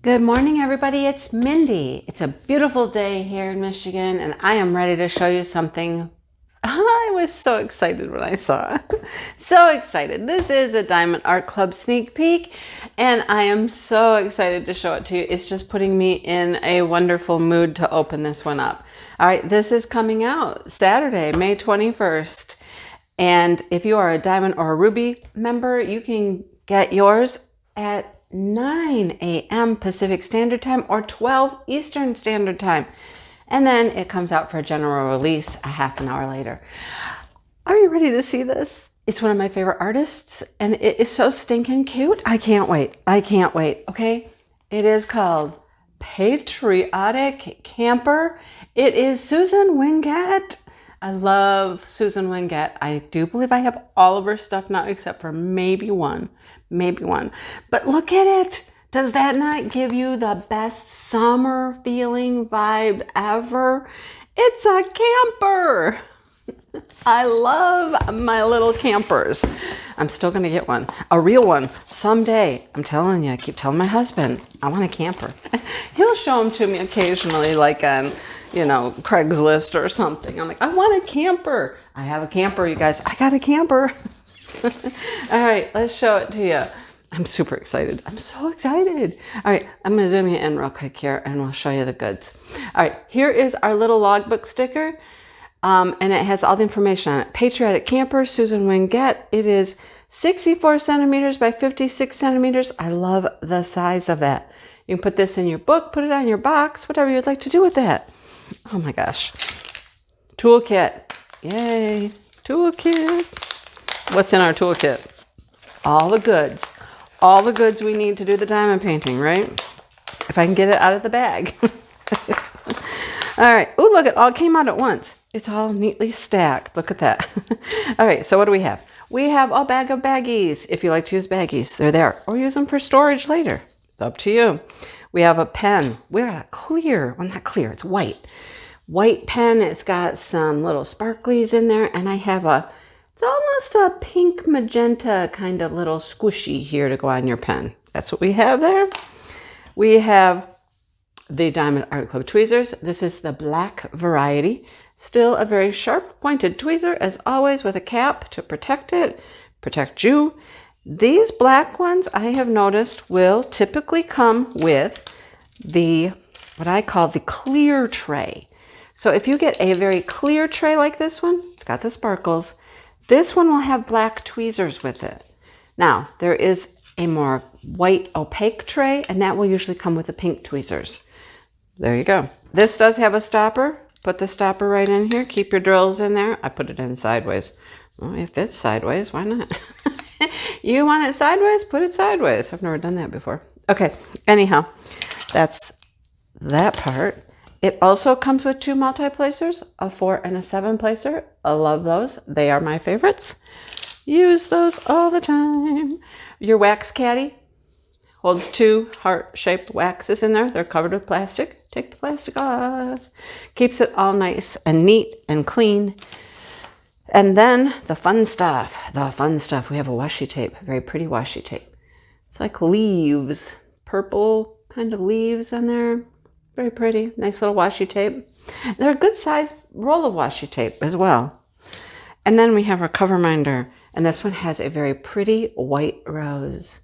Good morning, everybody. It's Mindy. It's a beautiful day here in Michigan, and I am ready to show you something I was so excited when I saw. So excited. This is a Diamond Art Club sneak peek, and I am so excited to show it to you. It's just putting me in a wonderful mood to open this one up. All right, this is coming out Saturday, May 21st. And if you are a Diamond or a Ruby member, you can get yours at 9 a.m. Pacific Standard Time or 12 Eastern Standard Time. And then it comes out for a general release a half an hour later. Are you ready to see this? It's one of my favorite artists and it is so stinking cute. I can't wait. I can't wait. Okay. It is called Patriotic Camper. It is Susan Wingate. I love Susan Wingate. I do believe I have all of her stuff now except for maybe one. But look at it. Does that not give you the best summer feeling vibe ever? It's a camper. I love my little campers. I'm still going to get one, a real one someday. I'm telling you, I keep telling my husband, I want a camper. He'll show them to me occasionally, like on, Craigslist or something. I'm like, I want a camper. I have a camper, you guys. I got a camper. All right, let's show it to you. I'm super excited. I'm so excited. All right, I'm going to zoom you in real quick here and we'll show you the goods. All right, here is our little logbook sticker. And it has all the information on it. Patriotic Camper, Susan Wingate. It is 64 centimeters by 56 centimeters. I love the size of it. You can put this in your book, put it on your box, whatever you'd like to do with that. Oh my gosh. Toolkit. Yay. Toolkit. What's in our toolkit? All the goods. All the goods we need to do the diamond painting, right? If I can get it out of the bag. All right. Oh, look, it all came out at once. It's all neatly stacked. Look at that. All right. So what do we have? We have a bag of baggies. If you like to use baggies, they're there. Or use them for storage later. It's up to you. We have a pen. We got a clear. Well, not clear. It's white. White pen. It's got some little sparklies in there. And I have it's almost a pink magenta kind of little squishy here to go on your pen. That's what we have there. We have the Diamond Art Club tweezers. This is the black variety. Still a very sharp pointed tweezer as always with a cap to protect it, protect you. These black ones I have noticed will typically come with what I call the clear tray. So if you get a very clear tray like this one, it's got the sparkles. This one will have black tweezers with it. Now there is a more white opaque tray and that will usually come with the pink tweezers. There you go. This does have a stopper. Put the stopper right in here. Keep your drills in there. I put it in sideways. Well, if it's sideways, why not? You want it sideways? Put it sideways. I've never done that before. Okay. Anyhow, that's that part. It also comes with 2 multi-placers, a 4 and a 7 placer. I love those. They are my favorites. Use those all the time. Your wax caddy holds 2 heart-shaped waxes in there. They're covered with plastic. Take the plastic off. Keeps it all nice and neat and clean. And then the fun stuff. We have a washi tape. Very pretty washi tape. It's like leaves. Purple kind of leaves on there. Very pretty. Nice little washi tape. They're a good size roll of washi tape as well. And then we have our cover minder. And this one has a very pretty white rose.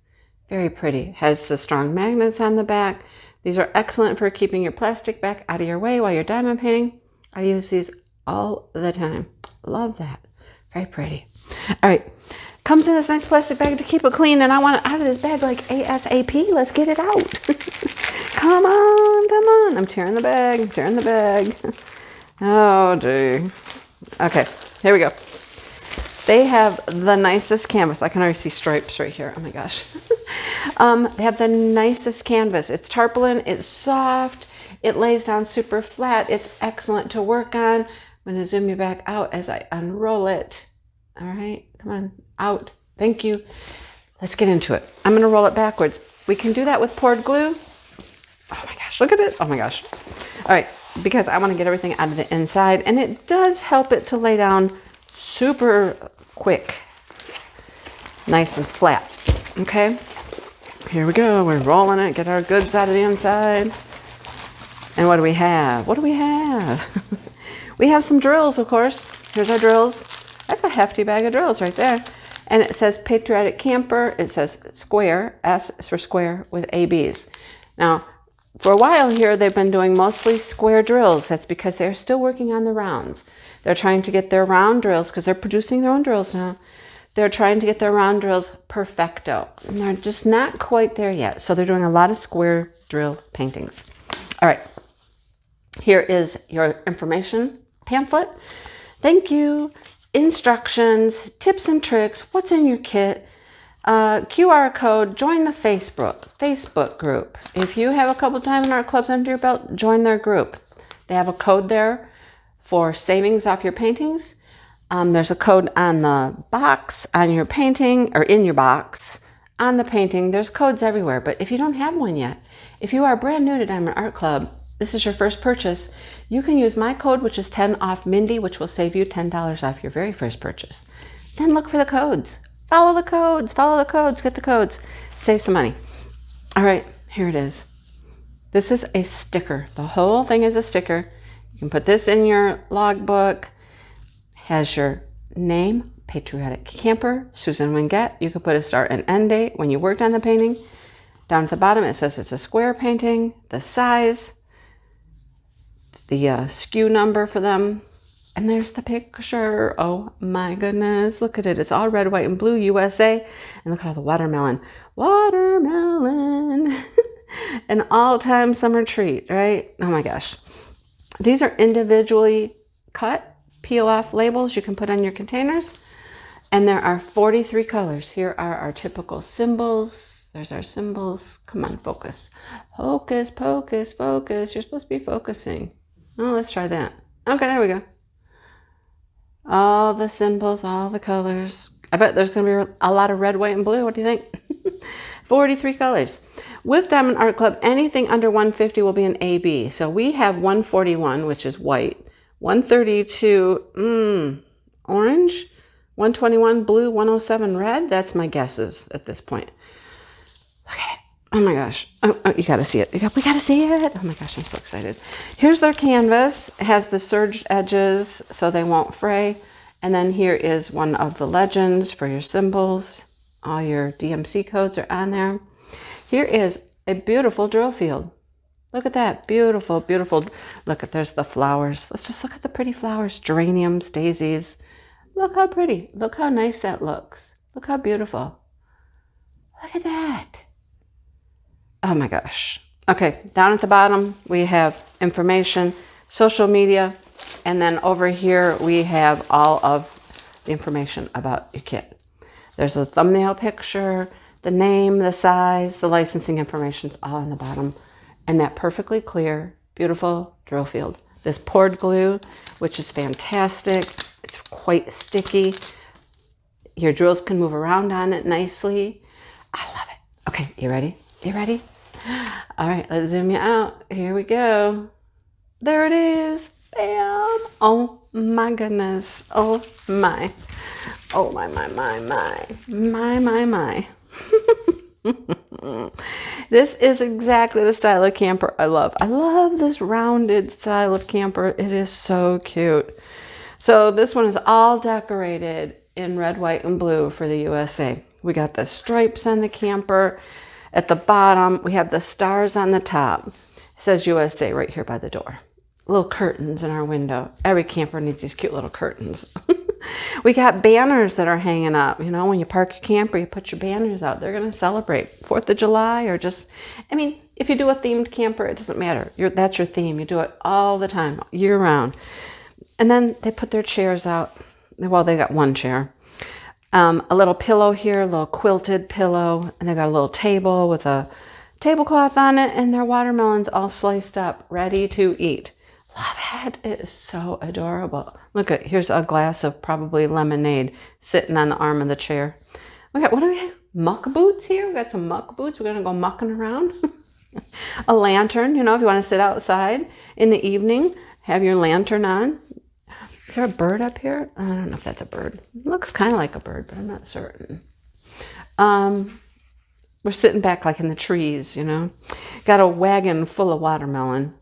Very pretty. Has the strong magnets on the back. These are excellent for keeping your plastic back out of your way while you're diamond painting. I use these all the time. Love that. Very pretty. All right. Comes in this nice plastic bag to keep it clean, and I want it out of this bag like ASAP. Let's get it out. Come on. I'm tearing the bag. Oh, gee. Okay. Here we go. They have the nicest canvas. I can already see stripes right here. Oh my gosh. They have the nicest canvas. It's tarpaulin. It's soft. It lays down super flat. It's excellent to work on. I'm going to zoom you back out as I unroll it. All right. Come on. Out. Thank you. Let's get into it. I'm going to roll it backwards. We can do that with poured glue. Oh my gosh. Look at it. Oh my gosh. All right. Because I want to get everything out of the inside. And it does help it to lay down super quick. Nice and flat. Okay. Here we go. We're rolling it. Get our goods out of the inside. And what do we have? What do we have? We have some drills, of course. Here's our drills. That's a hefty bag of drills right there. And it says Patriotic Camper. It says square. S is for square with ABs. Now, for a while here, they've been doing mostly square drills. That's because they're still working on the rounds. They're trying to get their round drills, because they're producing their own drills now. They're trying to get their round drills perfecto. And they're just not quite there yet. So they're doing a lot of square drill paintings. All right. Here is your information pamphlet. Thank you. Instructions, tips and tricks, what's in your kit, QR code, join the Facebook group. If you have a couple Diamond Art Clubs under your belt, join their group. They have a code there for savings off your paintings. There's a code on the box on your painting, or in your box on the painting. There's codes everywhere, but if you don't have one yet, if you are brand new to Diamond Art Club, this is your first purchase, you can use my code, which is 10 off Mindy, which will save you $10 off your very first purchase. Then look for the codes. Follow the codes, get the codes. Save some money. All right, here it is. This is a sticker. The whole thing is a sticker. You can put this in your logbook. Has your name, Patriotic Camper, Susan Wingate. You could put a start and end date when you worked on the painting. Down at the bottom, it says it's a square painting, the size, the SKU number for them, and there's the picture. Oh my goodness, look at it. It's all red, white, and blue, USA. And look at all the watermelon. An all-time summer treat, right? Oh my gosh. These are individually cut, peel-off labels you can put on your containers. And there are 43 colors. Here are our typical symbols. There's our symbols. Come on, focus. Hocus pocus, focus. You're supposed to be focusing. Oh, let's try that. Okay, there we go. All the symbols, all the colors. I bet there's going to be a lot of red, white, and blue. What do you think? 43 colors. With Diamond Art Club, anything under 150 will be an AB. So we have 141, which is white. 132, orange. 121, blue. 107, red. That's my guesses at this point. Okay. Oh my gosh. Oh, you got to see it. We got to see it. Oh my gosh, I'm so excited. Here's their canvas. It has the serged edges so they won't fray. And then here is one of the legends for your symbols. All your DMC codes are on there. Here is a beautiful drill field. Look at that. Beautiful, beautiful. Look at, there's the flowers. Let's just look at the pretty flowers. Geraniums, daisies. Look how pretty. Look how nice that looks. Look how beautiful. Look at that. Oh my gosh. Okay, down at the bottom, we have information, social media, and then over here, we have all of the information about your kit. There's a thumbnail picture, the name, the size, the licensing information's all on the bottom, and that perfectly clear, beautiful drill field. This poured glue, which is fantastic. It's quite sticky. Your drills can move around on it nicely. I love it. Okay, you ready? You ready? All right, let's zoom you out. Here we go. There it is. Bam. Oh my goodness. Oh my. Oh my, my, my, my. My, my, my. This is exactly the style of camper I love. I love this rounded style of camper. It is so cute. So this one is all decorated in red, white, and blue for the USA. We got the stripes on the camper. At the bottom, we have the stars on the top. It says USA right here by the door. Little curtains in our window. Every camper needs these cute little curtains. We got banners that are hanging up. You know, when you park your camper, you put your banners out. They're going to celebrate 4th of July or just, I mean, if you do a themed camper, it doesn't matter. That's your theme. You do it all the time, year round. And then they put their chairs out. Well, they got one chair. A little pillow here, a little quilted pillow, and they got a little table with a tablecloth on it, and their watermelons all sliced up, ready to eat. Love it. It is so adorable. Look at, here's a glass of probably lemonade sitting on the arm of the chair. We got, what do we have? Muck boots here. We got some muck boots. We're gonna go mucking around. A lantern, you know, if you want to sit outside in the evening, have your lantern on. Is there a bird up here? I don't know if that's a bird. It looks kind of like a bird, but I'm not certain. We're sitting back like in the trees, you know. Got a wagon full of watermelon.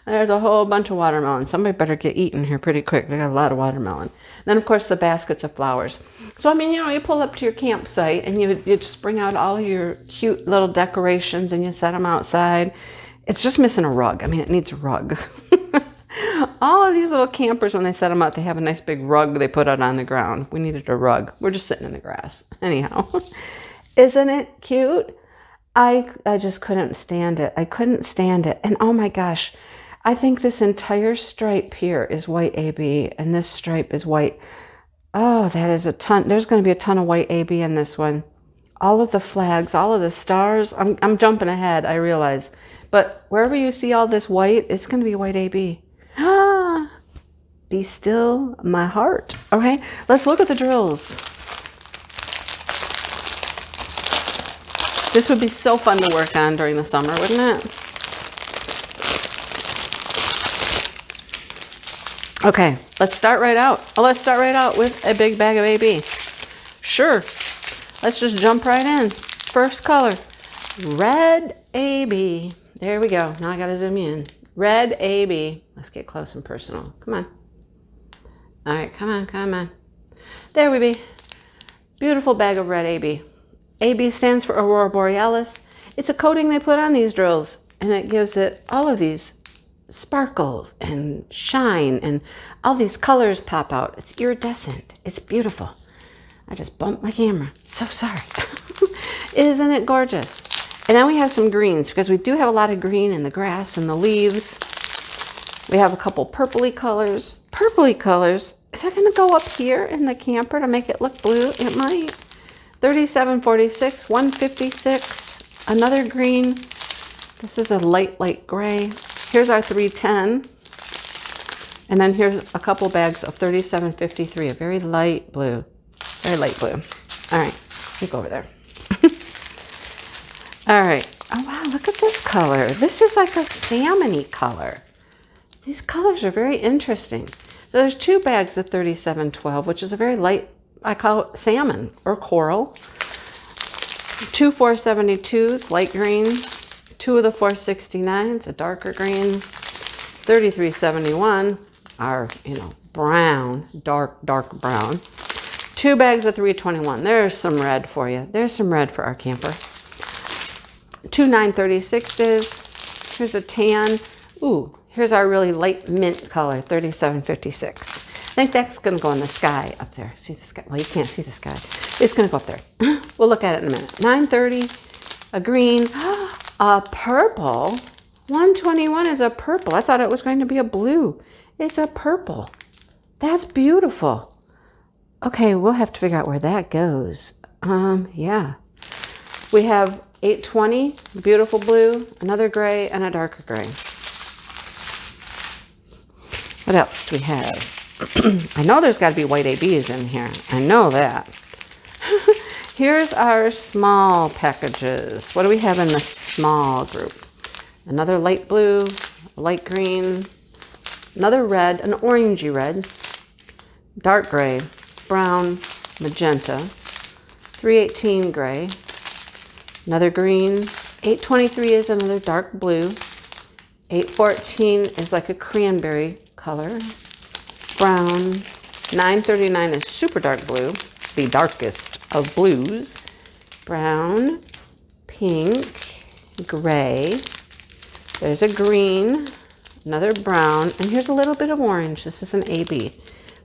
There's a whole bunch of watermelon. Somebody better get eating here pretty quick. They got a lot of watermelon. Then, of course, the baskets of flowers. So, I mean, you know, you pull up to your campsite and you just bring out all your cute little decorations and you set them outside. It's just missing a rug. I mean, it needs a rug. All of these little campers, when they set them out, they have a nice big rug they put out on the ground. We needed a rug. We're just sitting in the grass. Anyhow. Isn't it cute? I just couldn't stand it. I couldn't stand it. And oh my gosh, I think this entire stripe here is white AB and this stripe is white. Oh, that is a ton. There's going to be a ton of white AB in this one. All of the flags, all of the stars. I'm jumping ahead, I realize. But wherever you see all this white, it's going to be white AB. Ah, be still my heart. Okay, let's look at the drills. This would be so fun to work on during the summer, wouldn't it? Okay, let's start right out. Oh, let's start right out with a big bag of AB. Sure, let's just jump right in. First color, red AB. There we go. Now I gotta zoom in. Red AB. Let's get close and personal. Come on. All right, come on, come on. There we be. Beautiful bag of red AB. AB stands for Aurora Borealis. It's a coating they put on these drills, and it gives it all of these sparkles and shine, and all these colors pop out. It's iridescent. It's beautiful. I just bumped my camera. So sorry. Isn't it gorgeous? And now we have some greens, because we do have a lot of green in the grass and the leaves. We have a couple purpley colors. Purpley colors. Is that going to go up here in the camper to make it look blue? It might. 3746, 156, another green. This is a light gray. Here's our 310. And then here's a couple bags of 3753, a very light blue. Very light blue. All right, you go over there. All right. Oh, wow, look at this color. This is like a salmon-y color. These colors are very interesting. So there's 2 bags of 3712, which is a very light, I call it salmon or coral. 2 472s, light green. 2 of the 469s, a darker green. 3371 are, you know, brown, dark brown. 2 bags of 321. There's some red for you. There's some red for our camper. 2 936s. Here's a tan. Ooh, here's our really light mint color, 3756. I think that's going to go in the sky up there. See the sky? Well, you can't see the sky. It's going to go up there. We'll look at it in a minute. 930, a green, a purple. 121 is a purple. I thought it was going to be a blue. It's a purple. That's beautiful. Okay, we'll have to figure out where that goes. Yeah. We have 820, beautiful blue, another gray, and a darker gray. What else do we have? I know there's got to be white ABs in here. I know that. Here's our small packages. What do we have in the small group? Another light blue, light green, another red, an orangey red, dark gray, brown, magenta, 318 gray, another green, 823 is another dark blue, 814 is like a cranberry color, brown, 939 is super dark blue, the darkest of blues, brown, pink, gray, there's a green, another brown, and here's a little bit of orange. This is an AB.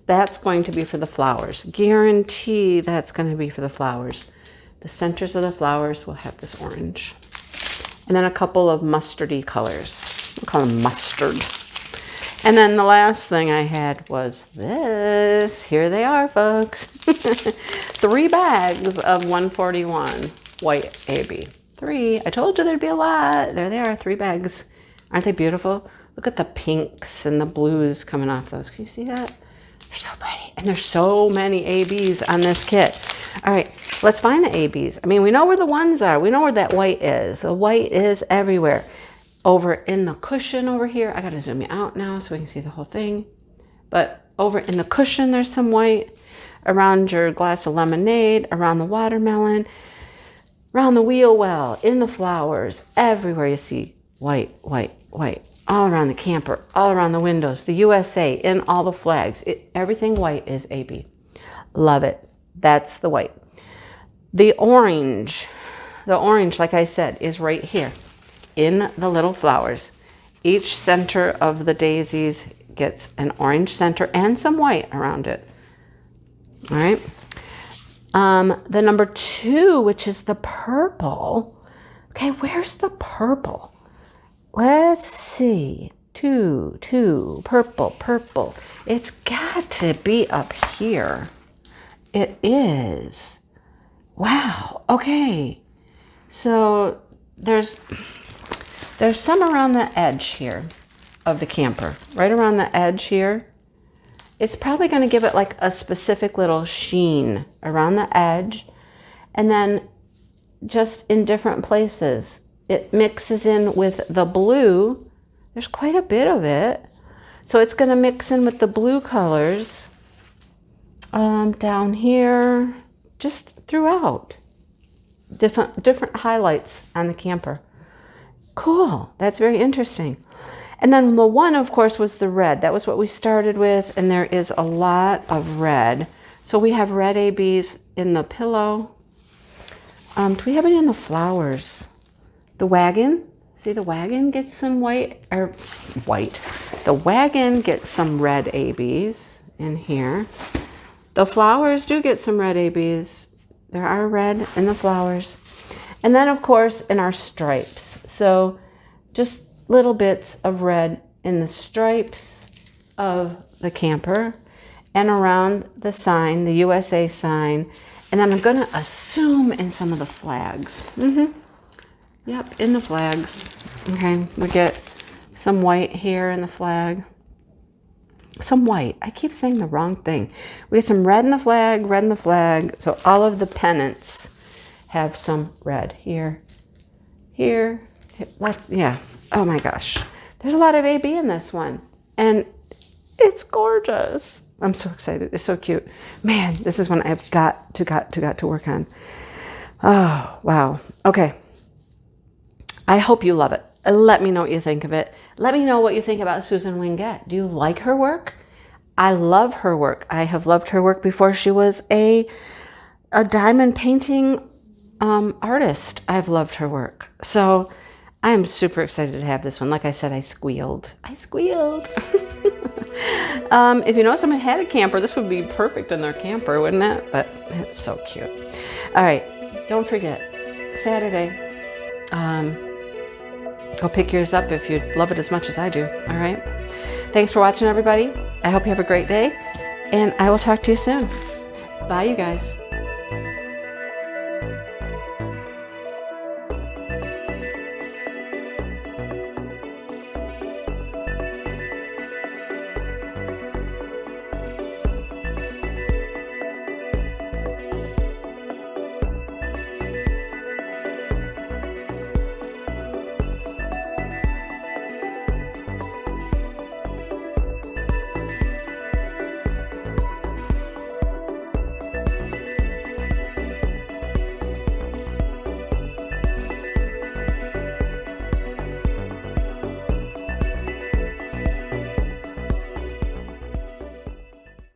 That's going to be for the flowers. Guarantee that's going to be for the flowers. The centers of the flowers will have this orange. And then a couple of mustardy colors. We'll call them mustard. And then the last thing I had was this. Here they are, folks. 3 bags of 141 white AB. 3. I told you there'd be a lot. There they are, 3 bags. Aren't they beautiful? Look at the pinks and the blues coming off those. Can you see that? They're so pretty. And there's so many ABs on this kit. All right, let's find the ABs. I mean, we know where the ones are. We know where that white is. The white is everywhere. Over in the cushion over here. I got to zoom you out now so we can see the whole thing. But over in the cushion, there's some white. Around your glass of lemonade, around the watermelon. around the wheel well, in the flowers, everywhere you see white, white, white. All around the camper, all around the windows, the USA, in all the flags. Everything white is AB. Love it. That's the white. The orange, like I said, is right here in the little flowers. Each center of the daisies gets an orange center and some white around it. All right. The number 2, which is the purple. Okay, where's the purple? Let's see. 2, purple. It's got to be up here. It is. Wow. Okay. So there's some around the edge here of the camper. Right around the edge here. It's probably going to give it like a specific little sheen around the edge. And then just in different places. It mixes in with the blue. There's quite a bit of it. So it's going to mix in with the blue colors down here, just throughout. Different highlights on the camper. Cool. That's very interesting. And then the one, of course, was the red. That was what we started with, and there is a lot of red. So we have red ABs in the pillow. Do we have any in the flowers? The wagon, see the wagon gets some white. The wagon gets some red ABs in here. The flowers do get some red ABs. There are red in the flowers. And then, of course, in our stripes. So just little bits of red in the stripes of the camper and around the sign, the USA sign. And then I'm going to assume in some of the flags. Yep, in the flags. Okay, we get some white here in the flag. Some white. I keep saying the wrong thing. We get some red in the flag, So all of the pennants have some red here. Yeah. Oh my gosh. There's a lot of AB in this one. And it's gorgeous. I'm so excited. It's so cute. Man, this is one I've got to work on. Oh, wow. Okay. I hope you love it. Let me know what you think of it. Let me know what you think about Susan Wingate. Do you like her work? I love her work. I have loved her work before she was a diamond painting artist. I've loved her work. So I'm super excited to have this one. Like I said, I squealed. If you know someone had a camper, this would be perfect in their camper, wouldn't it? But it's so cute. All right. Don't forget, Saturday. Go pick yours up if you love it as much as I do. All right. Thanks for watching, everybody. I hope you have a great day, and I will talk to you soon. Bye, you guys.